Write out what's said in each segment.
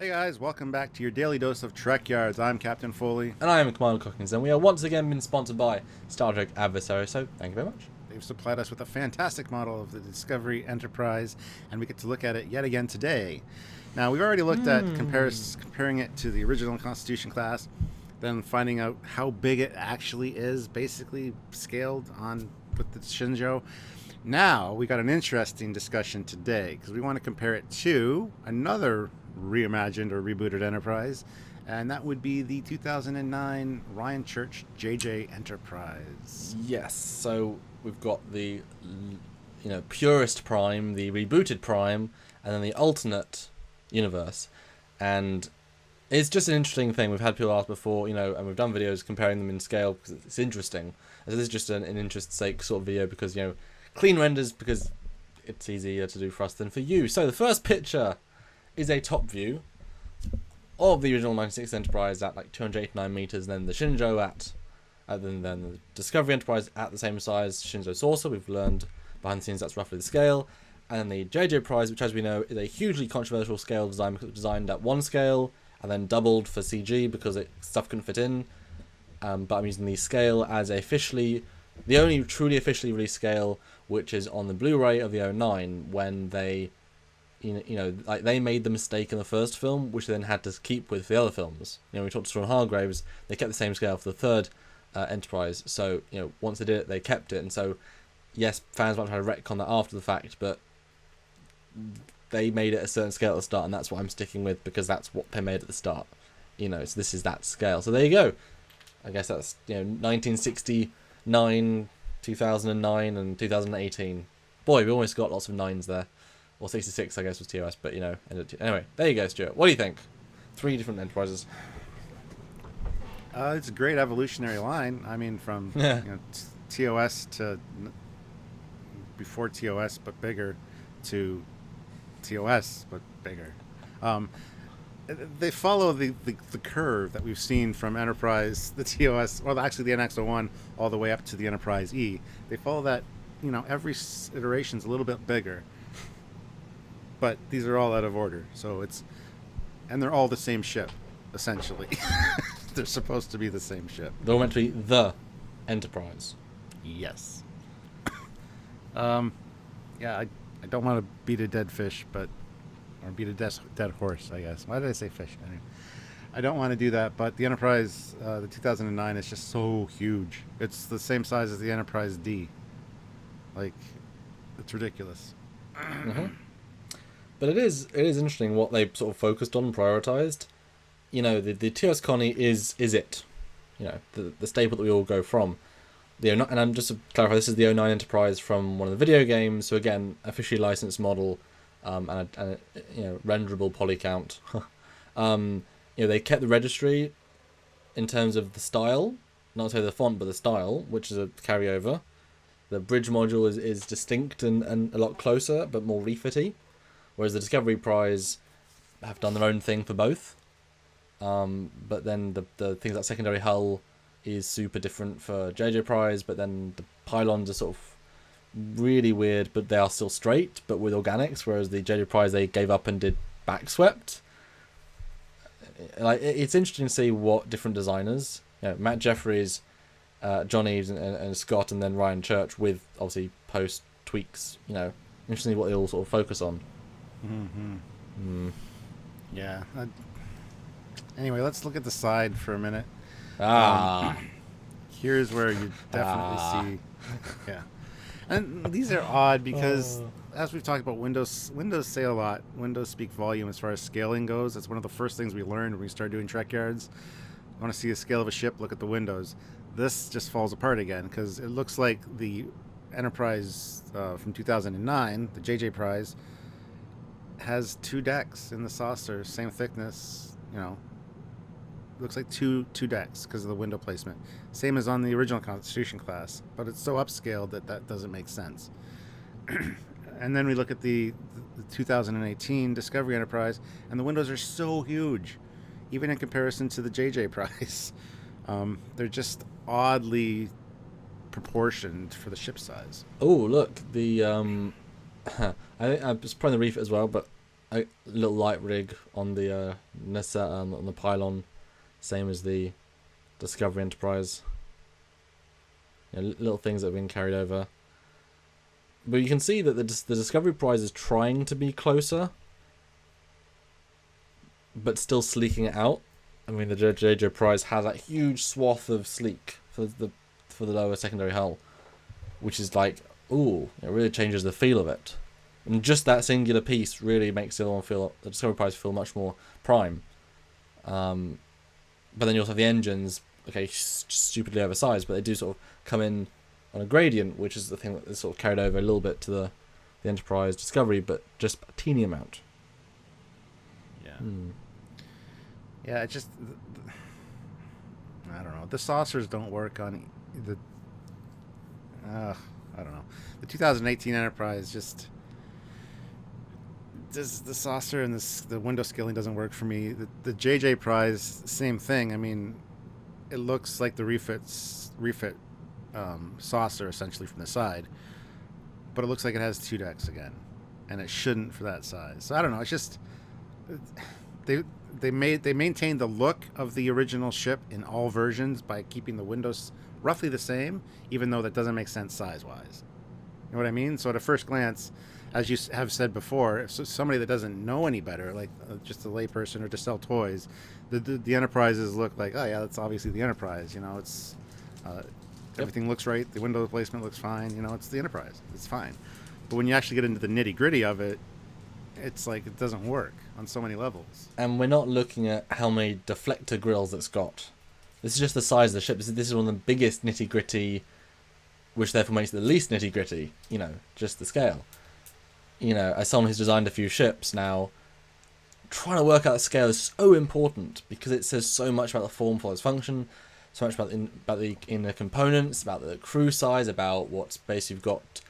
Hey guys, welcome back to your daily dose of Trekyards. I'm Captain Foley. And I am Commander Cockings, and we are once again been sponsored by Star Trek Adversary, so thank you very much. They've supplied us with a fantastic model of the Discovery Enterprise, and we get to look at it yet again today. Now, we've already looked at comparing it to the original Constitution class, then finding out how big it actually is, basically scaled on with the Shinjo. Now, we got an interesting discussion today, because we want to compare it to another reimagined or rebooted Enterprise, and that would be the 2009 Ryan Church JJ Enterprise. Yes, so we've got the purest Prime, the rebooted Prime, and then the alternate universe. And it's just an interesting thing. We've had people ask before, and we've done videos comparing them in scale because it's interesting. And so this is just an interest sake sort of video because, clean renders because it's easier to do for us than for you. So the first picture is a top view of the original 96 Enterprise at like 289 meters, and then the Shinjo at then the Discovery Enterprise at the same size, Shinjo saucer. We've learned behind the scenes that's roughly the scale. And then the JJverse, which as we know is a hugely controversial scale design because it was designed at one scale and then doubled for CG because stuff couldn't fit in. But I'm using the scale as the only truly officially released scale, which is on the Blu-ray of the 09 when they like they made the mistake in the first film, which they then had to keep with the other films. We talked to Sean Hargraves, they kept the same scale for the third Enterprise. So, once they did it, they kept it. And so, yes, fans might try to retcon that after the fact, but they made it a certain scale at the start, and that's what I'm sticking with because that's what they made at the start. So this is that scale. So there you go. I guess that's 1969, 2009, and 2018. Boy, we almost got lots of nines there. Or 66, I guess, was TOS, but, Anyway, there you go, Stuart. What do you think? 3 different Enterprises. It's a great evolutionary line. I mean, from TOS to before TOS but bigger to TOS but bigger. They follow the curve that we've seen from Enterprise, the TOS, or actually the NX-01, all the way up to the Enterprise E. They follow that, every iteration's a little bit bigger. But these are all out of order, and they're all the same ship, essentially. They're supposed to be the same ship. They're all meant to be the Enterprise. Yes. I don't want to beat a dead fish, or beat a dead horse, I guess. Why did I say fish? Anyway, I don't want to do that, but the Enterprise, the 2009, is just so huge. It's the same size as the Enterprise D. It's ridiculous. Mm-hmm. But it is interesting what they sort of focused on and prioritized. The TOS Connie is it. The staple that we all go from. And I'm just to clarify, this is the 09 Enterprise from one of the video games. So again, officially licensed model, and a renderable poly count. They kept the registry in terms of the style, not say the font, but the style, which is a carryover. The bridge module is distinct and a lot closer, but more refitty. Whereas the Discovery Prize have done their own thing for both. But then the things like secondary hull is super different for JJ Prize, but then the pylons are sort of really weird, but they are still straight, but with organics, whereas the JJ Prize they gave up and did backswept. It's interesting to see what different designers, Matt Jeffries, John Eves and Scott, and then Ryan Church with obviously post tweaks, interesting what they all sort of focus on. Mm-hmm. Yeah. Anyway, let's look at the side for a minute. Here's where you definitely see. Yeah. And these are odd because, as we've talked about, Windows say a lot. Windows speak volume as far as scaling goes. That's one of the first things we learned when we started doing Trekyards. Want to see the scale of a ship? Look at the windows. This just falls apart again because it looks like the Enterprise from 2009, the JJ Prize, has 2 decks in the saucer, same thickness, looks like two decks because of the window placement, same as on the original Constitution class, but it's so upscaled that doesn't make sense. And then we look at the 2018 Discovery Enterprise, and the windows are so huge, even in comparison to the JJ Prize. They're just oddly proportioned for the ship size. Oh, look, the I was probably the refit as well, but a little light rig on the nacelle, on the pylon, same as the Discovery Enterprise. You know, little things that have been carried over. But you can see that the Discovery Prize is trying to be closer, but still sleeking it out. I mean, the JJ Prize has that huge swath of sleek for the lower secondary hull, which is like, ooh, it really changes the feel of it. And just that singular piece really makes the Discovery Prize feel much more prime. But then you also have the engines, okay, stupidly oversized, but they do sort of come in on a gradient, which is the thing that is sort of carried over a little bit to the Enterprise Discovery, but just a teeny amount. Yeah. Yeah, it just... I don't know. The saucers don't work on the... I don't know. The 2018 Enterprise just... the saucer and the window scaling doesn't work for me. The JJ Prize, same thing. I mean, it looks like the refit saucer essentially from the side, but it looks like it has 2 decks again, and it shouldn't for that size. So I don't know. It's just they maintained the look of the original ship in all versions by keeping the windows roughly the same, even though that doesn't make sense size wise. You know what I mean? So at a first glance, as you have said before, if somebody that doesn't know any better, like just a layperson or to sell toys, the Enterprises look like, oh yeah, that's obviously the Enterprise. You know, it's everything looks right. The window placement looks fine. You know, it's the Enterprise. It's fine. But when you actually get into the nitty gritty of it, it's like it doesn't work on so many levels. And we're not looking at how many deflector grills it's got. This is just the size of the ship. This is one of the biggest nitty gritty, which therefore makes it the least nitty gritty. You know, just the scale. You know, as someone who's designed a few ships now, trying to work out the scale is so important because it says so much about the form follows function, so much about the inner components, about the crew size, about what space you've got.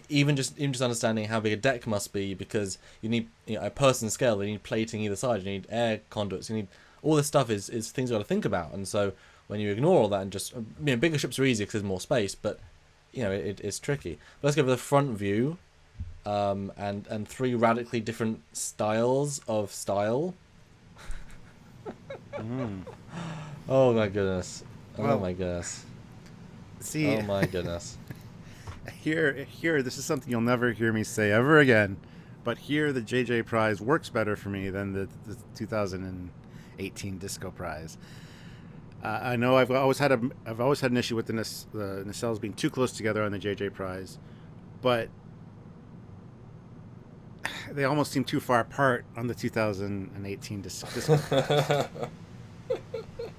Even just understanding how big a deck must be, because you need, you know, a person scale. You need plating either side. You need air conduits. You need all this stuff is things you got to think about. And so when you ignore all that and just, you know, bigger ships are easier because there's more space, but you know it's tricky. But let's go for the front view, and 3 radically different styles of style. Oh my goodness! Oh my goodness! See, oh my goodness! Here, this is something you'll never hear me say ever again, but here the JJ Prize works better for me than the 2018 Disco Prize. I know I've always had an issue with the nacelles being too close together on the JJ Prize, but they almost seem too far apart on the 2018 Disco Prize.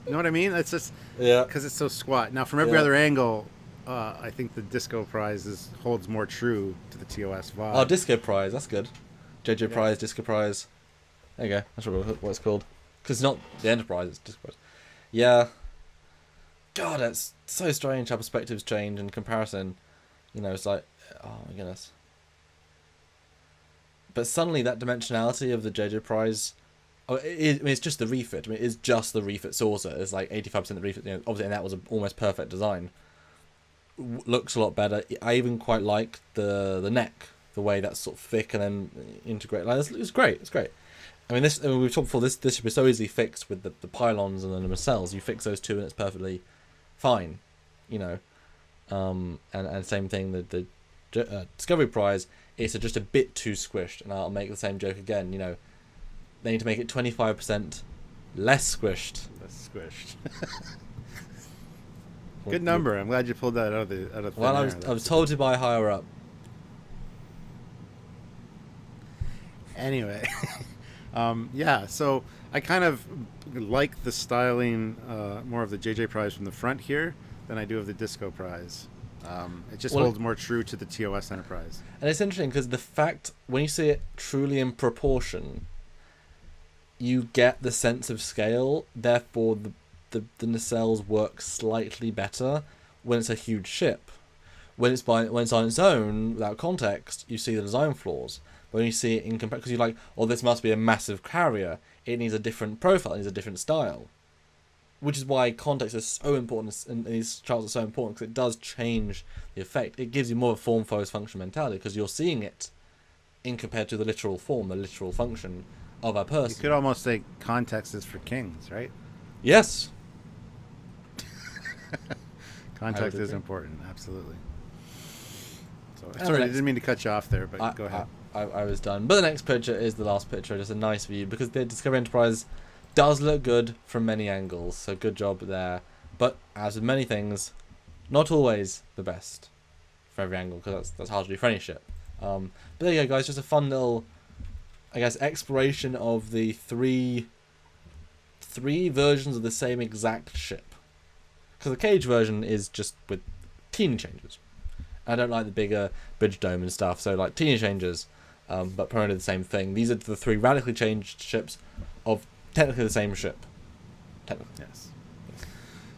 You know what I mean? It's just because it's so squat. Now, from every other angle, I think the Disco Prize holds more true to the TOS vibe. Oh, Disco Prize, that's good. JJ Prize, Disco Prize. There you go. That's what it's called. Because it's not the Enterprise, it's Disco Prize. Yeah. God, it's so strange how perspectives change in comparison. You know, it's like, oh my goodness. But suddenly that dimensionality of the JJ Prize, it's just the refit. I mean, it's just the refit saucer. It's like 85% the refit. You know, obviously, and that was an almost perfect design. Looks a lot better. I even quite like the neck, the way that's sort of thick and then integrate. Like it's great. It's great. I mean, we've talked before. This should be so easily fixed with the pylons and the nacelles. You fix those two and it's perfectly fine. You know, and same thing. The Discovery Prize. It's just a bit too squished, and I'll make the same joke again. You know, they need to make it 25% less squished. Less squished. Good number. I'm glad you pulled that out of the thin well, air. I was told to buy higher up. Anyway, yeah. So I kind of like the styling more of the JJ Prize from the front here than I do of the Disco Prize. It just holds more true to the TOS Enterprise. And it's interesting because the fact when you see it truly in proportion, you get the sense of scale. Therefore, the nacelles work slightly better when it's a huge ship. When it's on its own without context, you see the design flaws. But when you see it in comparison, because you're like, oh, this must be a massive carrier. It needs a different profile. It needs a different style. Which is why context is so important, and these charts are so important, because it does change the effect. It gives you more of a form follows function mentality, because you're seeing it in compared to the literal form, the literal function of a person. You could almost say context is for kings, right? Yes. Context is important, absolutely. So, sorry, I didn't mean to cut you off there, but go ahead. I was done. But the next picture is the last picture, just a nice view, because the Discovery Enterprise does look good from many angles, so good job there. But as with many things, not always the best for every angle, because that's hard to do for any ship. But there you go, guys, just a fun little, I guess, exploration of the three versions of the same exact ship. Because the cage version is just with teeny changes. I don't like the bigger bridge dome and stuff, so like teeny changes, but primarily the same thing. These are the three radically changed ships of technically the same ship. Technically. Yes.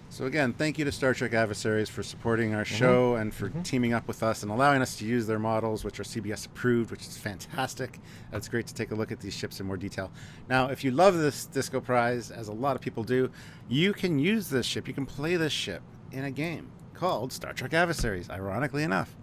So again, thank you to Star Trek Adversaries for supporting our show and for teaming up with us and allowing us to use their models, which are CBS approved, which is fantastic. It's great to take a look at these ships in more detail. Now, if you love this Disco Prize, as a lot of people do, you can use this ship. You can play this ship in a game called Star Trek Adversaries, ironically enough.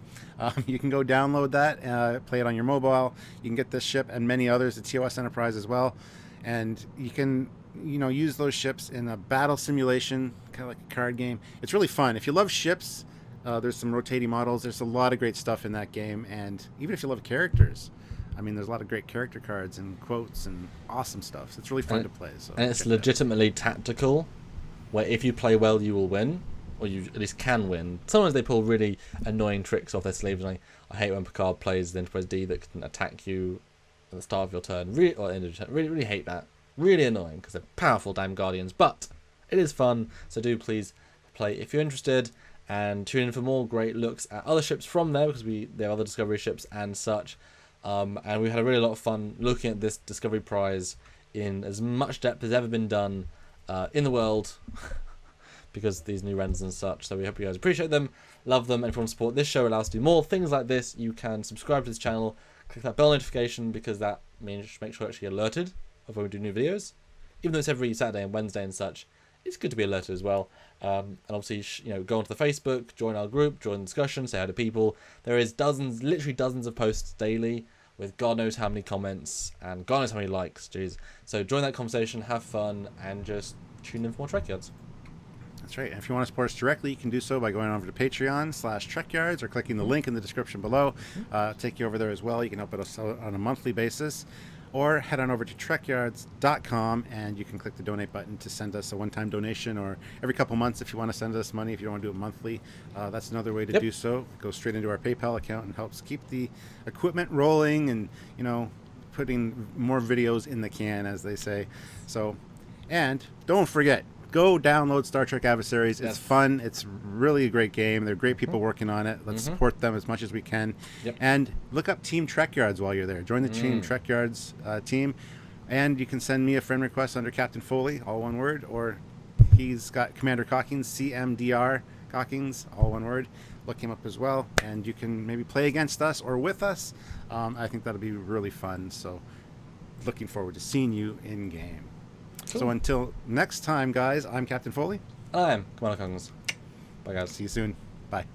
You can go download that, play it on your mobile. You can get this ship and many others at TOS Enterprise as well. And you can use those ships in a battle simulation, kind of like a card game. It's really fun. If you love ships, there's some rotating models. There's a lot of great stuff in that game. And even if you love characters, I mean, there's a lot of great character cards and quotes and awesome stuff. So it's really fun to play. So and it's legitimately tactical, where if you play well, you will win, or you at least can win. Sometimes they pull really annoying tricks off their sleeves. And I hate when Picard plays the Enterprise D that can attack you at the start of your turn, or end of your turn. Really hate that. Really annoying, because they're powerful damn Guardians, but it is fun, so do please play if you're interested, and tune in for more great looks at other ships from there, because there are other Discovery ships and such, and we had a really lot of fun looking at this Discovery Prize in as much depth as ever been done in the world, because these new renders and such. So we hope you guys appreciate them, love them, and if you want to support this show, allow us to do more things like this, you can subscribe to this channel, click that bell notification, because that means make sure you're actually alerted of when we do new videos. Even though it's every Saturday and Wednesday and such, it's good to be alerted as well. And obviously, go onto the Facebook, join our group, join the discussion, say hi to people. There is literally dozens of posts daily with God knows how many comments and God knows how many likes. Jeez. So join that conversation, have fun, and just tune in for more Trekyards. That's right. And if you want to support us directly, you can do so by going over to Patreon/Trekyards or clicking the link in the description below. Take you over there as well. You can help us out on a monthly basis. Or head on over to Trekyards.com and you can click the donate button to send us a one-time donation, or every couple months if you want to send us money, if you don't want to do it monthly. That's another way to do so. It goes straight into our PayPal account and helps keep the equipment rolling and, putting more videos in the can, as they say. So, and don't forget, go download Star Trek Adversaries. It's fun. It's really a great game. They're great people working on it. Let's support them as much as we can. And look up Team Trekyards while you're there. Join the Team Trekyards team. And you can send me a friend request under Captain Foley, all one word, or he's got Commander Cockings, CMDR Cockings, all one word. Look him up as well. And you can maybe play against us or with us. I think that'll be really fun. So looking forward to seeing you in game. Cool. So until next time, guys, I'm Captain Foley. I'm Commander Cockings. Bye, guys. See you soon. Bye.